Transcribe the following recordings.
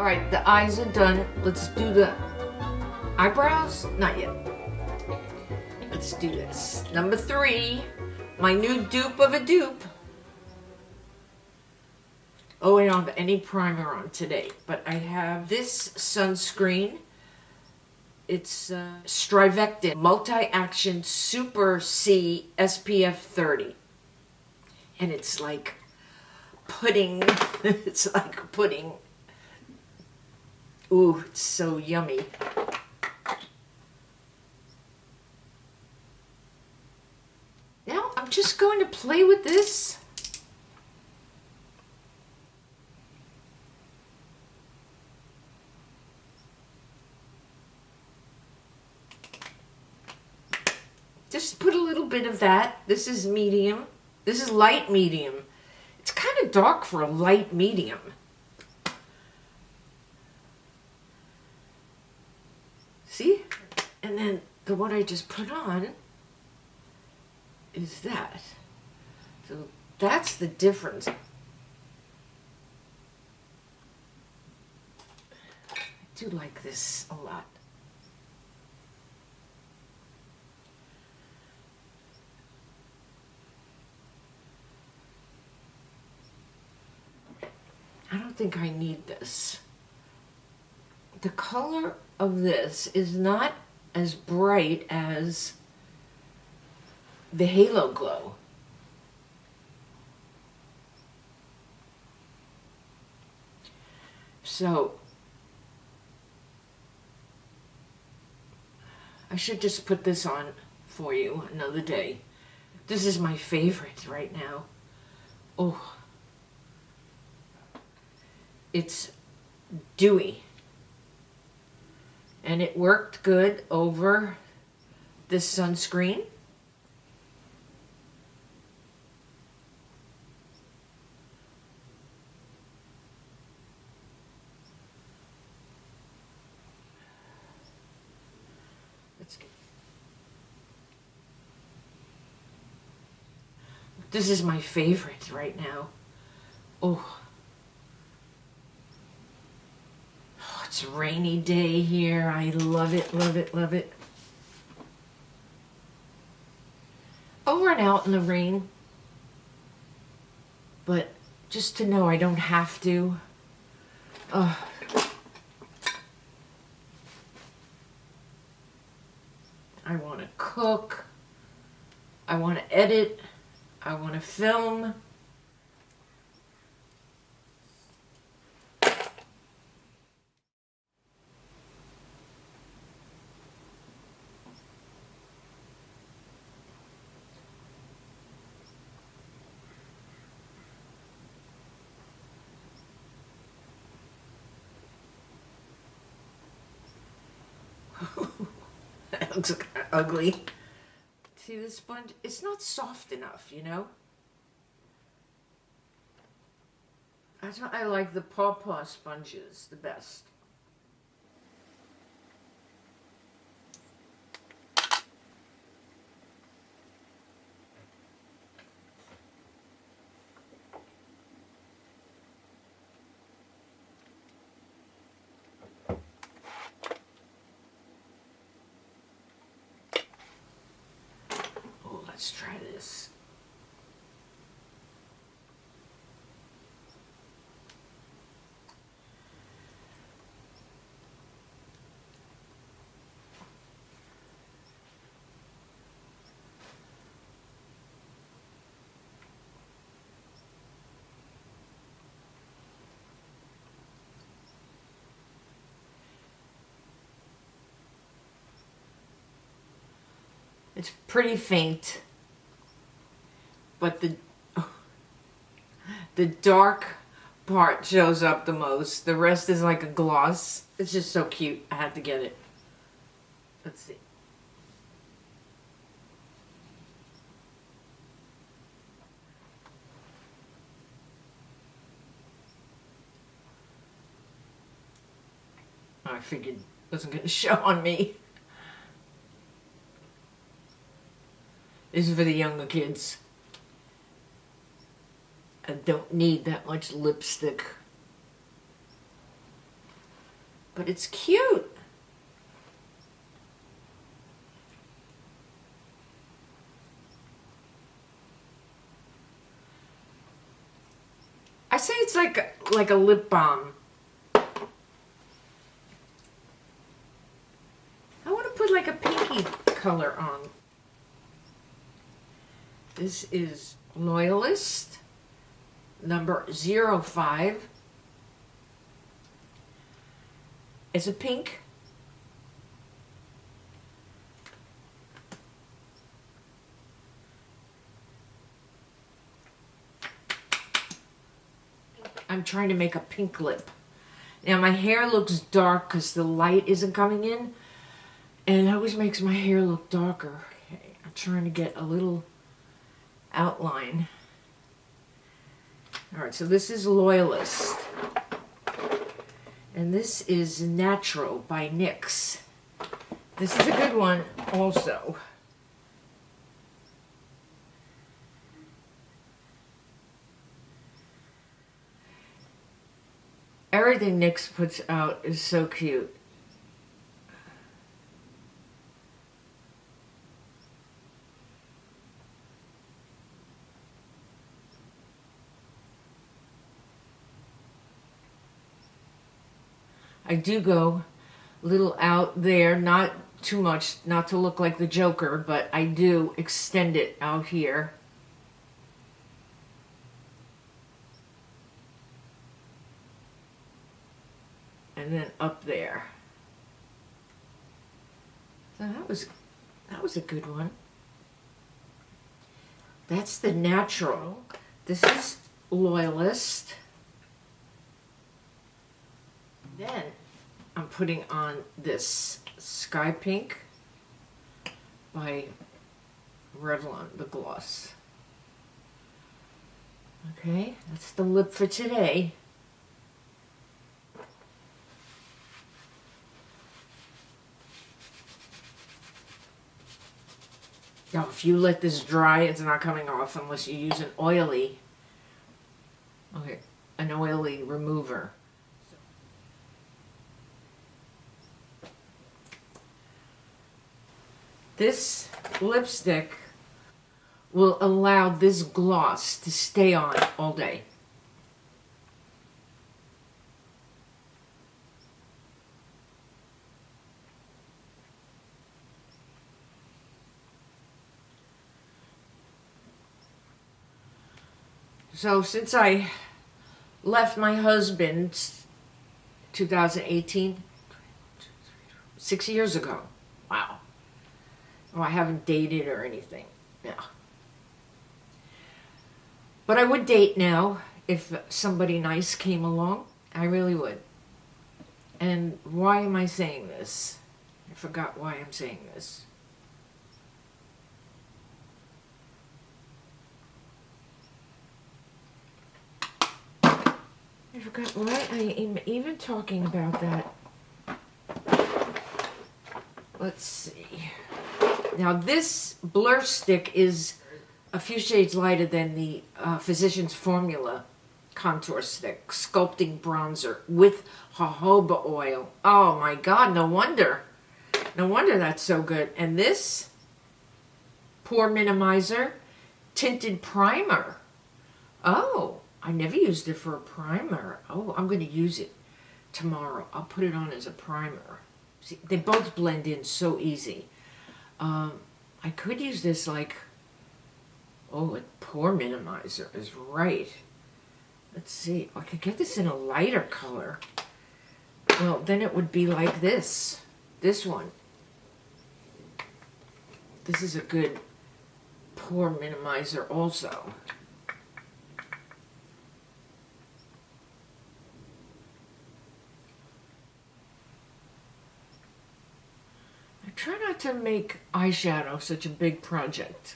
Alright, the eyes are done. Let's do the eyebrows? Not yet. Let's do this. Number 3, my new dupe of a dupe. Oh, I don't have any primer on today, but I have this sunscreen. It's Strivectin Multi-Action Super C SPF 30. And it's like pudding. It's like pudding. Ooh, it's so yummy. Now I'm just going to play with this. Just put a little bit of that. This is medium. This is light medium. It's kind of dark for a light medium. See? And then the one I just put on is that. So that's the difference. I do like this a lot. I don't think I need this. The color of this is not as bright as the Halo Glow. So I should just put this on for you another day. This is my favorite right now. Oh. It's dewy, and it worked good over this sunscreen. Let's get... This is my favorite right now. Oh. It's a rainy day here. I love it, love it, love it. I'll run out in the rain, but just to know I don't have to. I want to cook. I want to edit. I want to film. That looks ugly. See this sponge? It's not soft enough, you know? That's why I like the Paw Paw sponges the best. Let's try this. It's pretty faint, but the dark part shows up the most. The rest is like a gloss. It's just so cute. I had to get it. Let's see. I figured it wasn't going to show on me. This is for the younger kids. I don't need that much lipstick. but it's cute. I say it's like a lip balm. I want to put like a pinky color on. This is Loyalist number 05. It's a pink. I'm trying to make a pink lip. Now my hair looks dark because the light isn't coming in, and it always makes my hair look darker. Okay, I'm trying to get a little outline. Alright, so this is Loyalist. And this is Natural by NYX. This is a good one also. Everything NYX puts out is so cute. I do go a little out there, not too much, not to look like the Joker, but I do extend it out here. And then up there. So that was a good one. That's the Natural. This is Loyalist. Then I'm putting on this Sky Pink by Revlon, the gloss. Okay, that's the lip for today. Now, if you let this dry, it's not coming off unless you use an oily remover. This lipstick will allow this gloss to stay on all day. So since I left my husband 2018, 6 years ago. Wow. Oh, I haven't dated or anything. Yeah. But I would date now if somebody nice came along. I really would. And why am I saying this? I forgot why I'm saying this. I forgot why I am even talking about that. Let's see. Now this blur stick is a few shades lighter than the Physicians Formula contour stick, sculpting bronzer with jojoba oil. Oh my god, no wonder. No wonder that's so good. And this pore minimizer tinted primer. Oh, I never used it for a primer. Oh, I'm going to use it tomorrow. I'll put it on as a primer. See, they both blend in so easy. I could use this like, oh, a pore minimizer is right. Let's see, I could get this in a lighter color. Well, then it would be like this one. This is a good pore minimizer also. Try not to make eyeshadow such a big project.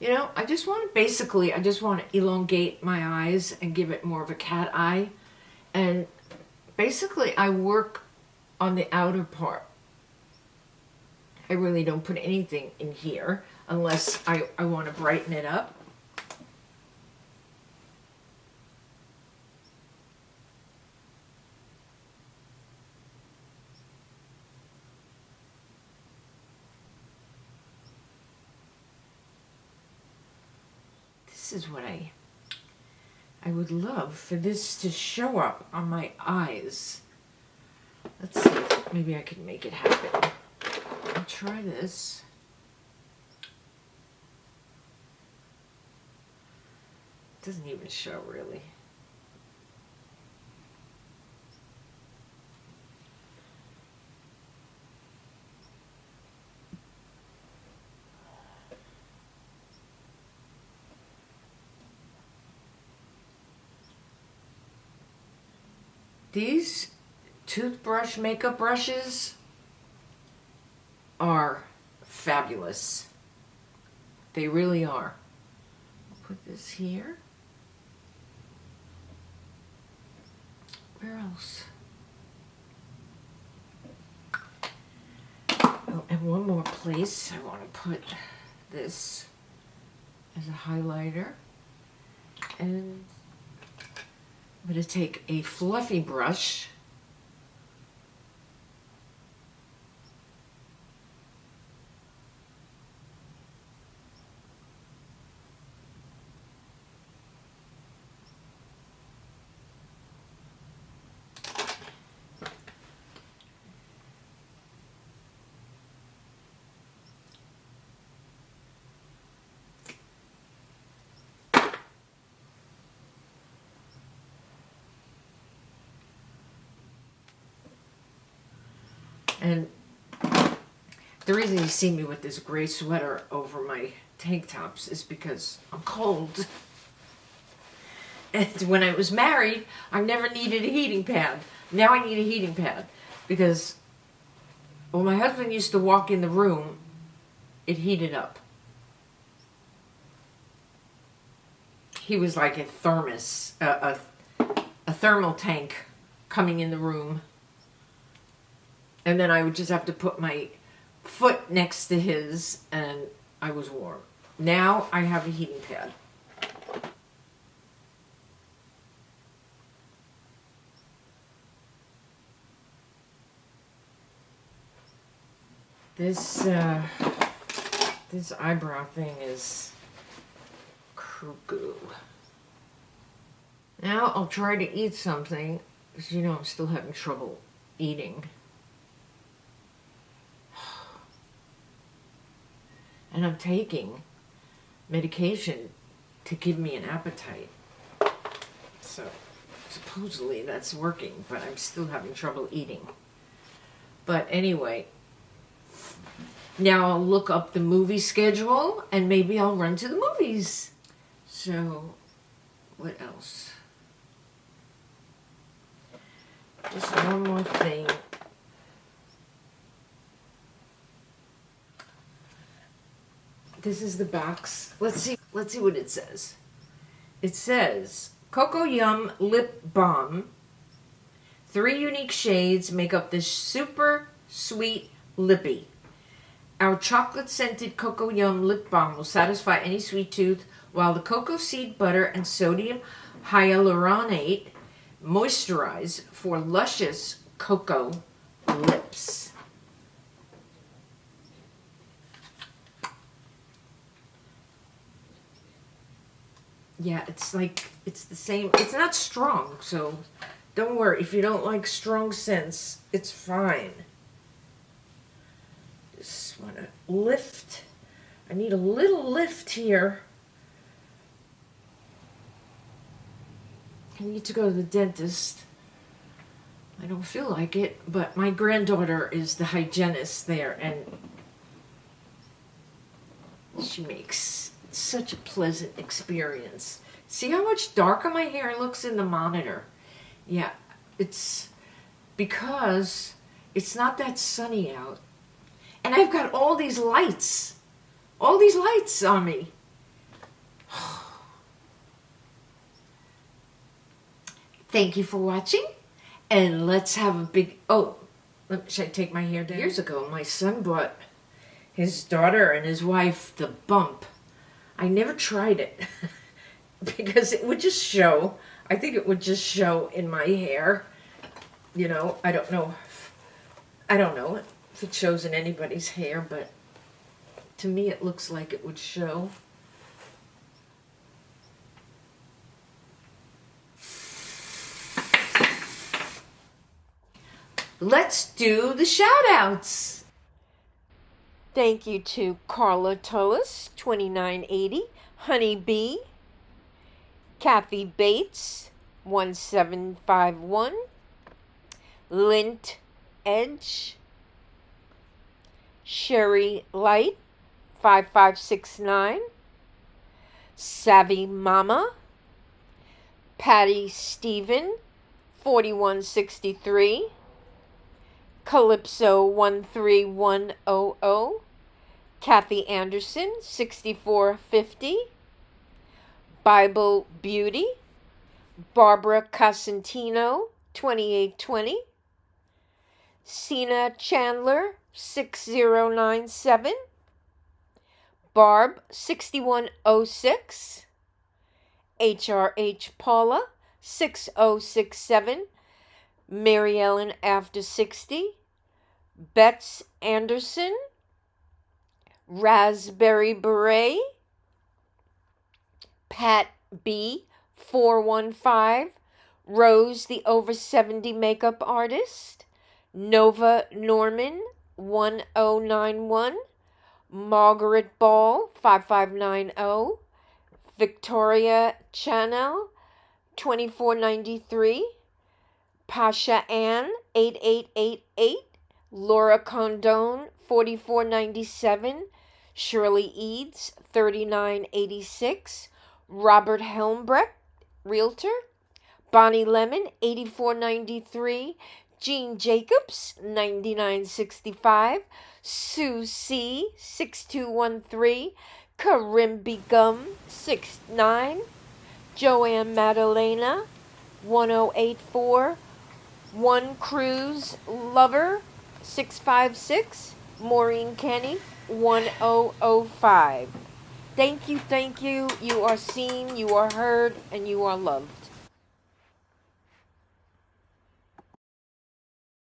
You know, I just want to elongate my eyes and give it more of a cat eye. And basically I work on the outer part. I really don't put anything in here unless I want to brighten it up. this is what I would love for this to show up on my eyes. Let's see if maybe I can make it happen. I'll try this. Doesn't even show really. These toothbrush makeup brushes are fabulous. They really are. I'll put this here. Where else? Oh, and one more place I want to put this as a highlighter. And I'm going to take a fluffy brush and the reason you see me with this gray sweater over my tank tops is because I'm cold. And when I was married, I never needed a heating pad. Now I need a heating pad because when my husband used to walk in the room, it heated up. He was like a thermos, a thermal tank coming in the room. And then I would just have to put my foot next to his and I was warm. Now I have a heating pad. This eyebrow thing is cuckoo. Now I'll try to eat something because you know I'm still having trouble eating. And I'm taking medication to give me an appetite. So supposedly that's working, but I'm still having trouble eating. But anyway, now I'll look up the movie schedule and maybe I'll run to the movies. So what else? Just one more thing. This is the box. Let's see what it says. It says Cocoa Yum Lip Balm. 3 unique shades make up this super sweet lippy. Our chocolate-scented Cocoa Yum Lip Balm will satisfy any sweet tooth, while the cocoa seed butter and sodium hyaluronate moisturize for luscious cocoa lips. Yeah, it's like, it's the same. It's not strong, so don't worry. If you don't like strong scents, it's fine. Just want to lift. I need a little lift here. I need to go to the dentist. I don't feel like it, but my granddaughter is the hygienist there, and she makes such a pleasant experience. See how much darker my hair looks in the monitor? Yeah, it's because it's not that sunny out. And I've got all these lights on me. Thank you for watching, and let's have a big, should I take my hair down? Years ago, my son bought his daughter and his wife the bump. I never tried it because it would just show. I think it would just show in my hair. You know, I don't know if it shows in anybody's hair, but to me it looks like it would show. let's do the shout outs. Thank you to Carla Tullis, 2980, Honey Bee, Kathy Bates, 1751, Lint Edge, Sherry Light, 5569, Savvy Mama, Patty Stephen, 4163, Calypso 13100, Kathy Anderson, 6450, Bible Beauty, Barbara Casentino, 2820, Sina Chandler, 6097, Barb, 6106, HRH Paula, 6067, Mary Ellen After 60, Bets Anderson, Raspberry Beret, Pat B, 415, Rose the Over 70 Makeup Artist, Nova Norman, 1091, Margaret Ball, 5590, Victoria Channel, 2493, Pasha Ann, 8888, Laura Condone, 4497, Shirley Eads, 3986, Robert Helmbrecht, Realtor, Bonnie Lemon, 8493, Jean Jacobs, 9965, Sue C, 6213, Karimbi Gum, 69, Joanne Madalena, 1084, One Cruise Lover, 656, Maureen Kenny, 1005. Thank you, thank you. You are seen, you are heard, and you are loved.